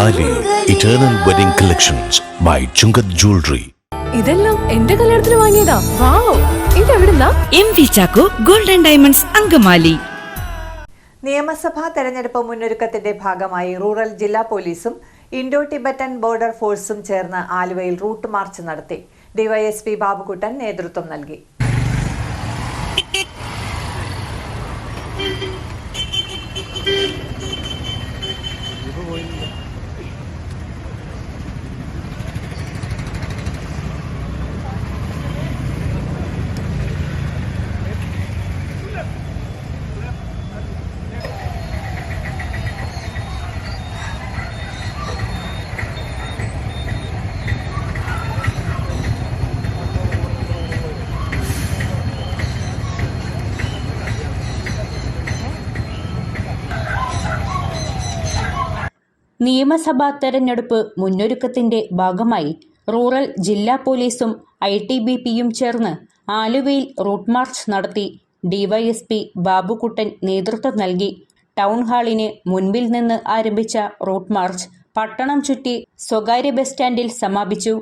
Angamaly eternal wedding collections by Chungath jewellery. ഇതെല്ലാം എന്റെ കല്യാണത്തിന് വാങ്ങിയതാ. വാവ്, ഇതെവിടുന്നാ? MV Chacko golden diamonds Angamaly. നിയമസഭാ തെരഞ്ഞെടുപ്പ് മുന്നൊരുക്കത്തിന്റെ ഭാഗമായി റൂറൽ ജില്ലാ പോലീസും ഇൻഡോ ടിബറ്റൻ ബോർഡർ ഫോഴ്സും ചേർന്ന് ആലുവയിൽ റൂട്ട് മാർച്ച് നടത്തി. ഡിവൈഎസ്പി ബാബുക്കുട്ടൻ നേതൃത്വം നൽകി. നിയമസഭാ തെരഞ്ഞെടുപ്പ് മുന്നൊരുക്കത്തിന്റെ ഭാഗമായി റൂറൽ ജില്ലാ പോലീസും ITBPയും ചേർന്ന് ആലുവയിൽ റൂട്ട് മാർച്ച് നടത്തി. ഡിവൈഎസ്പി ബാബുക്കുട്ടൻ നേതൃത്വം നൽകി. ടൗൺ ഹാളിന് മുൻപിൽ നിന്ന് ആരംഭിച്ച റൂട്ട് മാർച്ച് പട്ടണം ചുറ്റി സ്വകാര്യ ബസ് സ്റ്റാൻഡിൽ സമാപിച്ചു.